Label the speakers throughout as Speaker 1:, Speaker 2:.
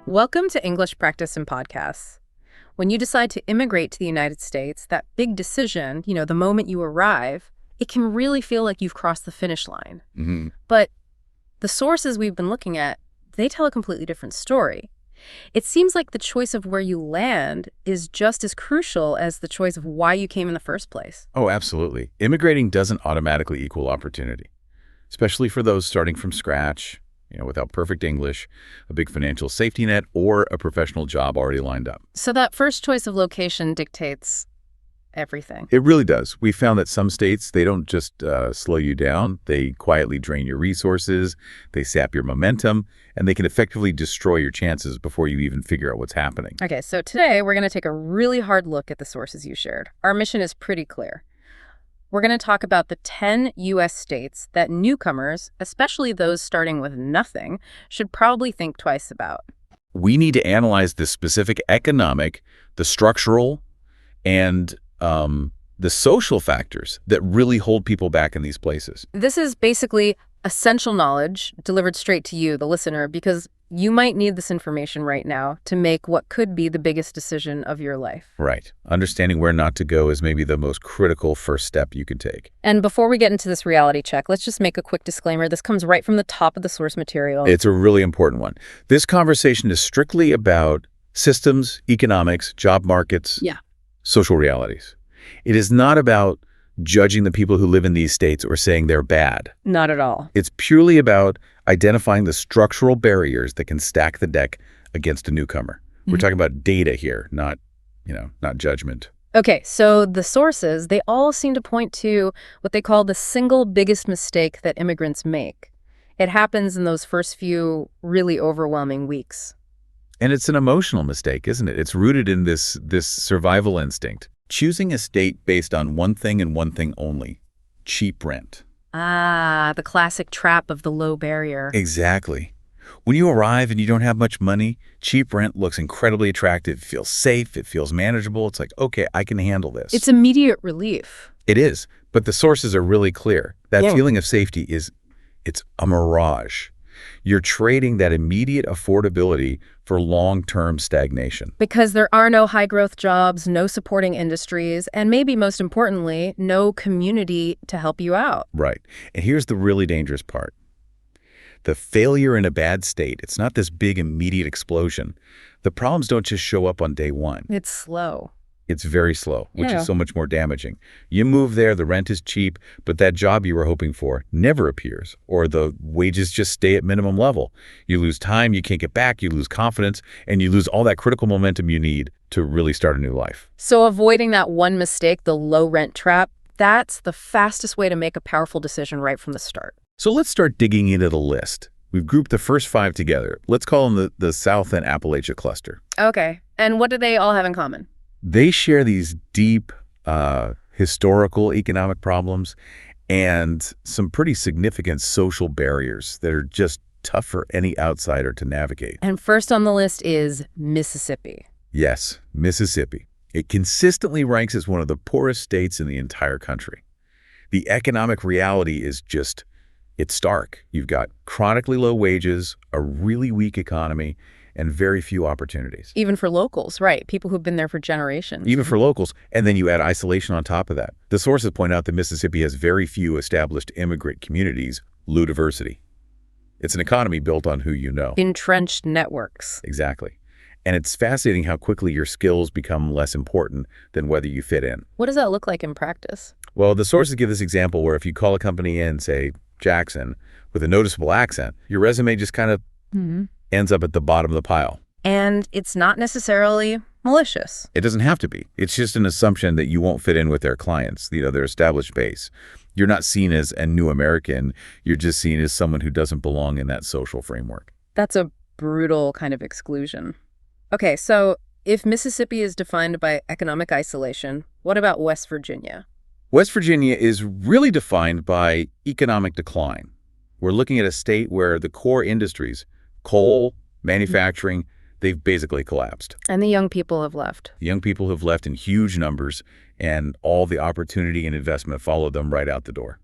Speaker 1: Welcome to English Practice and Podcasts. When you decide to immigrate to the United States, that big decision, the moment you arrive, it can really feel like you've crossed the finish line. But the sources we've been looking at, they tell a completely different story. It seems like the choice of where you land is just as crucial as the choice of why you came in the first place.
Speaker 2: Oh, absolutely. Immigrating doesn't automatically equal opportunity, especially for those starting from scratch, without perfect English, a big financial safety net, or a professional job already lined up.
Speaker 1: So that first choice of location dictates everything.
Speaker 2: It really does. We found that some states, they don't just slow you down. They quietly drain your resources, they sap your momentum, and they can effectively destroy your chances before you even figure out what's happening.
Speaker 1: Okay, so today we're going to take a really hard look at the sources you shared. Our mission is pretty clear. We're going to talk about the 10 U.S. states that newcomers, especially those starting with nothing, should probably think twice about.
Speaker 2: We need to analyze the specific economic, the structural, and the social factors that really hold people back in these places.
Speaker 1: This is basically essential knowledge delivered straight to you, the listener, because you might need this information right now to make what could be the biggest decision of your life.
Speaker 2: Right. Understanding where not to go is maybe the most critical first step you can take.
Speaker 1: And before we get into this reality check, let's just make a quick disclaimer. This comes right from the top of the source material.
Speaker 2: It's a really important one. This conversation is strictly about systems, economics, job markets, social realities. It is not about judging the people who live in these states or saying they're bad.
Speaker 1: Not at all.
Speaker 2: It's purely about identifying the structural barriers that can stack the deck against a newcomer. We're talking about data here, not judgment.
Speaker 1: Okay, so the sources, they all seem to point to what they call the single biggest mistake that immigrants make. It happens in those first few really overwhelming weeks.
Speaker 2: And it's an emotional mistake, isn't it? It's rooted in this survival instinct. Choosing a state based on one thing and one thing only, cheap rent.
Speaker 1: Ah, the classic trap of the low barrier.
Speaker 2: Exactly. When you arrive and you don't have much money, cheap rent looks incredibly attractive. It feels safe. It feels manageable. It's like, okay, I can handle this.
Speaker 1: It's immediate relief.
Speaker 2: It is, but the sources are really clear. That feeling of safety it's a mirage. You're trading that immediate affordability for long-term stagnation.
Speaker 1: Because there are no high-growth jobs, no supporting industries, and maybe most importantly, no community to help you out.
Speaker 2: Right. And here's the really dangerous part. The failure in a bad state, it's not this big immediate explosion. The problems don't just show up on day one.
Speaker 1: It's slow.
Speaker 2: It's very slow, which is so much more damaging. You move there, the rent is cheap, but that job you were hoping for never appears, or the wages just stay at minimum level. You lose time, you can't get back, you lose confidence, and you lose all that critical momentum you need to really start a new life.
Speaker 1: So avoiding that one mistake, the low rent trap, that's the fastest way to make a powerful decision right from the start.
Speaker 2: So let's start digging into the list. We've grouped the first 5 together. Let's call them the South and Appalachia cluster.
Speaker 1: Okay. And what do they all have in common?
Speaker 2: They share these deep historical economic problems and some pretty significant social barriers that are just tough for any outsider to navigate.
Speaker 1: And first on the list is Mississippi.
Speaker 2: Yes, Mississippi. It consistently ranks as one of the poorest states in the entire country. The economic reality is it's stark. You've got chronically low wages, a really weak economy, and very few opportunities.
Speaker 1: Even for locals, right? People who've been there for generations.
Speaker 2: Even for locals. And then you add isolation on top of that. The sources point out that Mississippi has very few established immigrant communities, low diversity. It's an economy built on who you know.
Speaker 1: Entrenched networks.
Speaker 2: Exactly. And it's fascinating how quickly your skills become less important than whether you fit in.
Speaker 1: What does that look like in practice?
Speaker 2: Well, the sources give this example where if you call a company in, say, Jackson, with a noticeable accent, your resume just kind of ends up at the bottom of the pile.
Speaker 1: And it's not necessarily malicious.
Speaker 2: It doesn't have to be. It's just an assumption that you won't fit in with their clients, their established base. You're not seen as a new American. You're just seen as someone who doesn't belong in that social framework.
Speaker 1: That's a brutal kind of exclusion. Okay, so if Mississippi is defined by economic isolation, what about West Virginia?
Speaker 2: West Virginia is really defined by economic decline. We're looking at a state where the core industries, coal, manufacturing, they've basically collapsed.
Speaker 1: And the young people have left.
Speaker 2: The young people have left in huge numbers, and all the opportunity and investment followed them right out the door.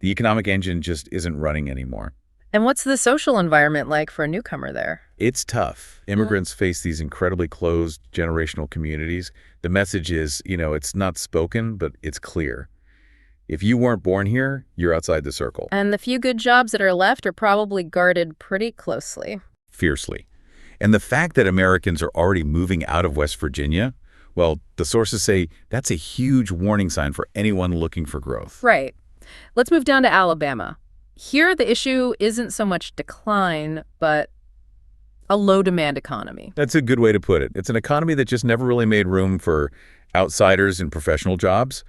Speaker 2: The economic engine just isn't running anymore.
Speaker 1: And what's the social environment like for a newcomer there?
Speaker 2: It's tough. Immigrants face these incredibly closed generational communities. The message is, it's not spoken, but it's clear. If you weren't born here, you're outside the circle.
Speaker 1: And the few good jobs that are left are probably guarded pretty closely.
Speaker 2: Fiercely. And the fact that Americans are already moving out of West Virginia, well, the sources say that's a huge warning sign for anyone looking for growth.
Speaker 1: Right. Let's move down to Alabama. Here, the issue isn't so much decline, but a low-demand economy.
Speaker 2: That's a good way to put it. It's an economy that just never really made room for outsiders in professional jobs.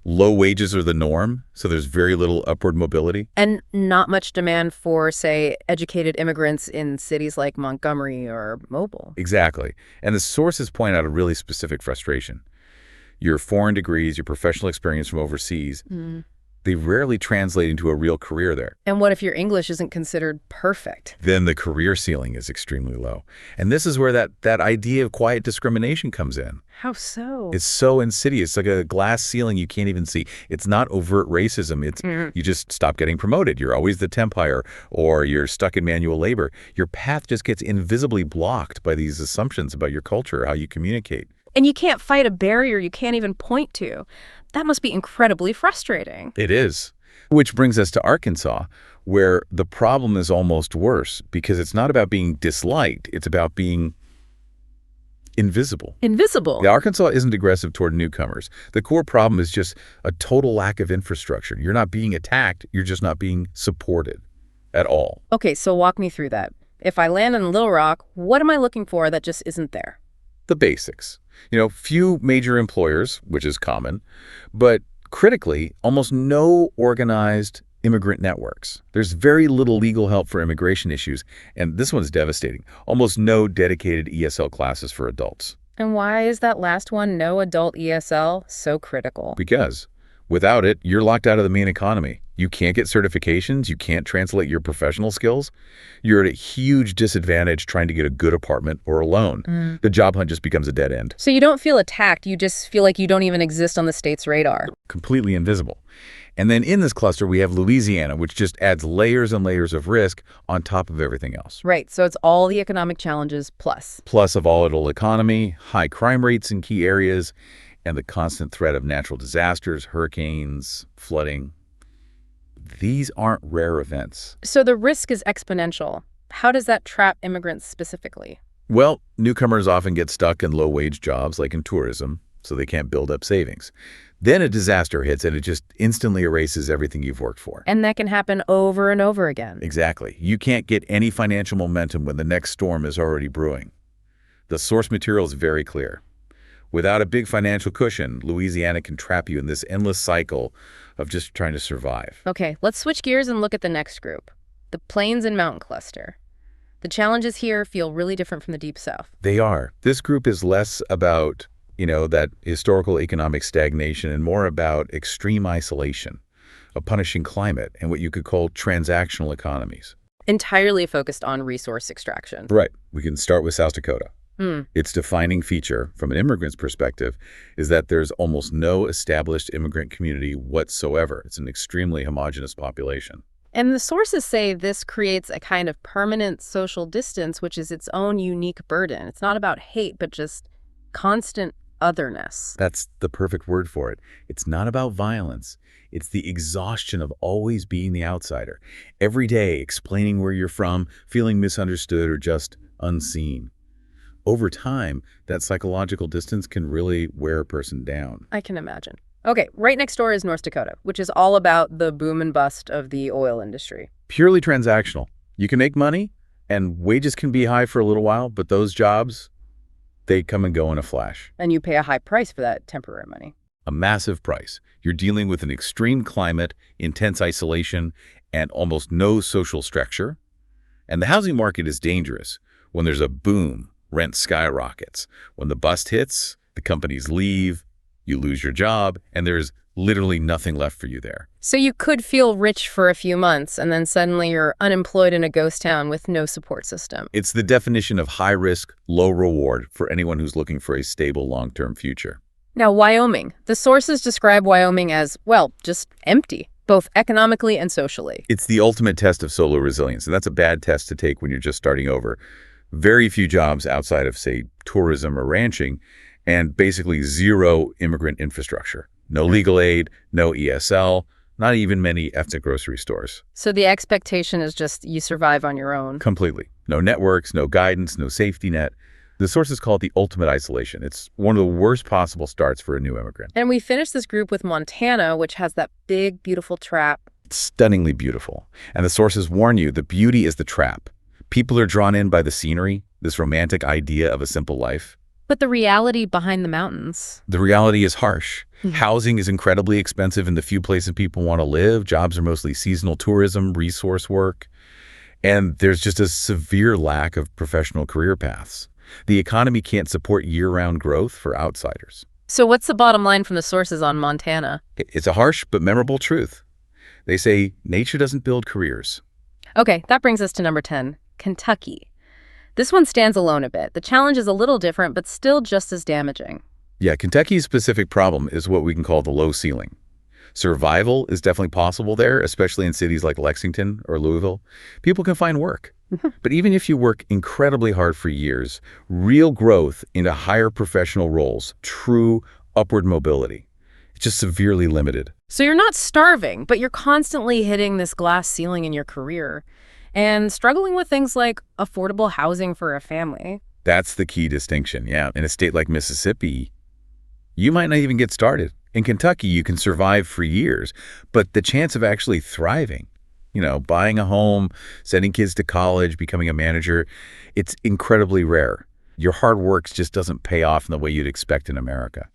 Speaker 2: Low wages are the norm, so there's very little upward mobility.
Speaker 1: And not much demand for, say, educated immigrants in cities like Montgomery or Mobile.
Speaker 2: Exactly. And the sources point out a really specific frustration. Your foreign degrees, your professional experience from overseas, they rarely translate into a real career there.
Speaker 1: And what if your English isn't considered perfect?
Speaker 2: Then the career ceiling is extremely low. And this is where that idea of quiet discrimination comes in.
Speaker 1: How so?
Speaker 2: It's so insidious, like a glass ceiling you can't even see. It's not overt racism. It's you just stop getting promoted. You're always the temp hire, or you're stuck in manual labor. Your path just gets invisibly blocked by these assumptions about your culture, how you communicate.
Speaker 1: And you can't fight a barrier you can't even point to. That must be incredibly frustrating.
Speaker 2: It is. Which brings us to Arkansas, where the problem is almost worse, because it's not about being disliked. It's about being invisible.
Speaker 1: Invisible?
Speaker 2: The Arkansas isn't aggressive toward newcomers. The core problem is just a total lack of infrastructure. You're not being attacked. You're just not being supported at all.
Speaker 1: Okay, so walk me through that. If I land in Little Rock, what am I looking for that just isn't there?
Speaker 2: The basics. Few major employers, which is common, but critically, almost no organized immigrant networks. There's very little legal help for immigration issues, and this one's devastating. Almost no dedicated ESL classes for adults.
Speaker 1: And why is that last one, no adult ESL, so critical?
Speaker 2: Because without it, you're locked out of the main economy. You can't get certifications. You can't translate your professional skills. You're at a huge disadvantage trying to get a good apartment or a loan. The job hunt just becomes a dead end.
Speaker 1: So you don't feel attacked. You just feel like you don't even exist on the state's radar.
Speaker 2: Completely invisible. And then in this cluster, we have Louisiana, which just adds layers and layers of risk on top of everything else.
Speaker 1: Right. So it's all the economic challenges plus.
Speaker 2: Plus a volatile economy, high crime rates in key areas, and the constant threat of natural disasters, hurricanes, flooding. These aren't rare events.
Speaker 1: So the risk is exponential. How does that trap immigrants specifically?
Speaker 2: Well, newcomers often get stuck in low-wage jobs like in tourism, so they can't build up savings. Then a disaster hits and it just instantly erases everything you've worked for.
Speaker 1: And that can happen over and over again.
Speaker 2: Exactly. You can't get any financial momentum when the next storm is already brewing. The source material is very clear. Without a big financial cushion, Louisiana can trap you in this endless cycle of just trying to survive.
Speaker 1: Okay, let's switch gears and look at the next group, the Plains and Mountain Cluster. The challenges here feel really different from the Deep South.
Speaker 2: They are. This group is less about, that historical economic stagnation and more about extreme isolation, a punishing climate, and what you could call transactional economies.
Speaker 1: Entirely focused on resource extraction.
Speaker 2: Right. We can start with South Dakota. Its defining feature, from an immigrant's perspective, is that there's almost no established immigrant community whatsoever. It's an extremely homogeneous population.
Speaker 1: And the sources say this creates a kind of permanent social distance, which is its own unique burden. It's not about hate, but just constant otherness.
Speaker 2: That's the perfect word for it. It's not about violence. It's the exhaustion of always being the outsider. Every day, explaining where you're from, feeling misunderstood, or just unseen. Over time, that psychological distance can really wear a person down.
Speaker 1: I can imagine. Okay, right next door is North Dakota, which is all about the boom and bust of the oil industry.
Speaker 2: Purely transactional. You can make money, and wages can be high for a little while, but those jobs, they come and go in a flash.
Speaker 1: And you pay a high price for that temporary money.
Speaker 2: A massive price. You're dealing with an extreme climate, intense isolation, and almost no social structure. And the housing market is dangerous. When there's a boom, rent skyrockets. When the bust hits, the companies leave, you lose your job, and there's literally nothing left for you there.
Speaker 1: So you could feel rich for a few months, and then suddenly you're unemployed in a ghost town with no support system.
Speaker 2: It's the definition of high risk, low reward for anyone who's looking for a stable long-term future.
Speaker 1: Now, Wyoming. The sources describe Wyoming as, well, just empty. both economically and socially.
Speaker 2: It's the ultimate test of solo resilience, and that's a bad test to take when you're just starting over. Very few jobs outside of, say, tourism or ranching, and basically zero immigrant infrastructure. No legal aid, no ESL, not even many ethnic grocery stores.
Speaker 1: So the expectation is just you survive on your own.
Speaker 2: Completely. No networks, no guidance, no safety net. The sources call it the ultimate isolation. It's one of the worst possible starts for a new immigrant.
Speaker 1: And we finished this group with Montana, which has that big, beautiful trap.
Speaker 2: It's stunningly beautiful. And the sources warn you the beauty is the trap. People are drawn in by the scenery, this romantic idea of a simple life.
Speaker 1: But the reality behind the mountains?
Speaker 2: The reality is harsh. Housing is incredibly expensive in the few places people want to live. Jobs are mostly seasonal tourism, resource work. And there's just a severe lack of professional career paths. The economy can't support year-round growth for outsiders.
Speaker 1: So what's the bottom line from the sources on Montana?
Speaker 2: It's a harsh but memorable truth. They say nature doesn't build careers.
Speaker 1: Okay, that brings us to number 10, Kentucky. This one stands alone a bit. The challenge is a little different, but still just as damaging.
Speaker 2: Yeah, Kentucky's specific problem is what we can call the low ceiling. Survival is definitely possible there, especially in cities like Lexington or Louisville. People can find work. But even if you work incredibly hard for years, real growth into higher professional roles, true upward mobility, it's just severely limited.
Speaker 1: So you're not starving, but you're constantly hitting this glass ceiling in your career and struggling with things like affordable housing for a family.
Speaker 2: That's the key distinction, yeah. In a state like Mississippi, you might not even get started. In Kentucky, you can survive for years, but the chance of actually thriving, buying a home, sending kids to college, becoming a manager, it's incredibly rare. Your hard work just doesn't pay off in the way you'd expect in America.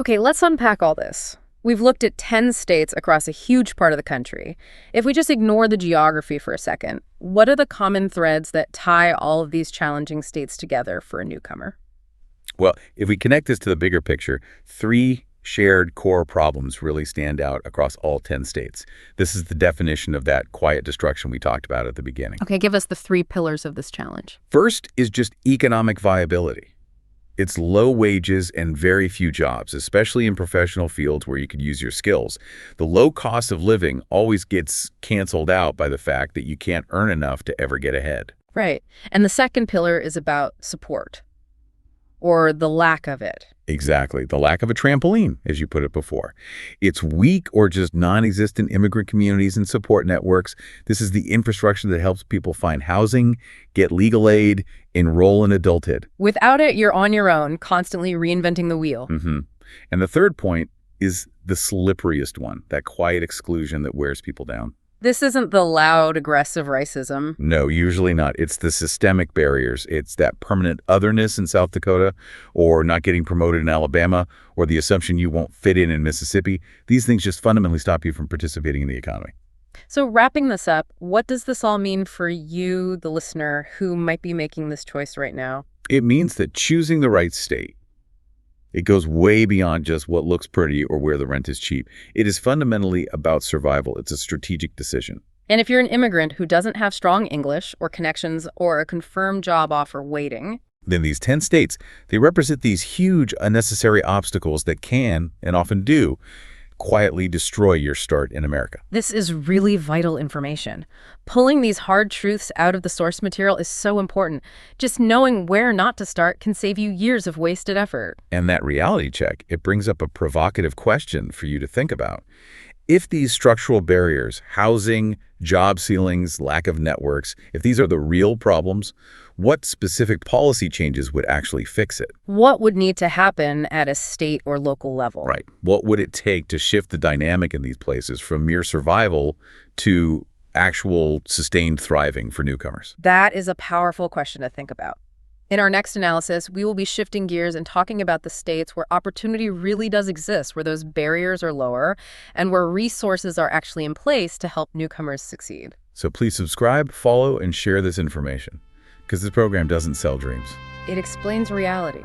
Speaker 1: Okay, let's unpack all this. We've looked at 10 states across a huge part of the country. If we just ignore the geography for a second, what are the common threads that tie all of these challenging states together for a newcomer?
Speaker 2: Well, if we connect this to the bigger picture, 3 shared core problems really stand out across all 10 states. This is the definition of that quiet destruction we talked about at the beginning.
Speaker 1: Okay, give us the 3 pillars of this challenge.
Speaker 2: First is just economic viability. It's low wages and very few jobs, especially in professional fields where you could use your skills. The low cost of living always gets canceled out by the fact that you can't earn enough to ever get ahead.
Speaker 1: Right. And the second pillar is about support, or the lack of it.
Speaker 2: Exactly. The lack of a trampoline, as you put it before. It's weak or just non-existent immigrant communities and support networks. This is the infrastructure that helps people find housing, get legal aid, enroll in adulthood.
Speaker 1: Without it, you're on your own, constantly reinventing the wheel.
Speaker 2: And the third point is the slipperiest one, that quiet exclusion that wears people down.
Speaker 1: This isn't the loud, aggressive racism.
Speaker 2: No, usually not. It's the systemic barriers. It's that permanent otherness in South Dakota, or not getting promoted in Alabama, or the assumption you won't fit in Mississippi. These things just fundamentally stop you from participating in the economy.
Speaker 1: So wrapping this up, what does this all mean for you, the listener, who might be making this choice right now?
Speaker 2: It means that choosing the right state, it goes way beyond just what looks pretty or where the rent is cheap. It is fundamentally about survival. It's a strategic decision.
Speaker 1: And if you're an immigrant who doesn't have strong English or connections or a confirmed job offer waiting,
Speaker 2: then these 10 states, they represent these huge unnecessary obstacles that can, and often do, quietly destroy your start in America.
Speaker 1: This is really vital information. Pulling these hard truths out of the source material is so important. Just knowing where not to start can save you years of wasted effort.
Speaker 2: And that reality check, it brings up a provocative question for you to think about. If these structural barriers, housing, job ceilings, lack of networks, if these are the real problems, what specific policy changes would actually fix it?
Speaker 1: What would need to happen at a state or local level?
Speaker 2: Right. What would it take to shift the dynamic in these places from mere survival to actual sustained thriving for newcomers?
Speaker 1: That is a powerful question to think about. In our next analysis, we will be shifting gears and talking about the states where opportunity really does exist, where those barriers are lower, and where resources are actually in place to help newcomers succeed.
Speaker 2: So please subscribe, follow, and share this information, because this program doesn't sell dreams.
Speaker 1: It explains reality.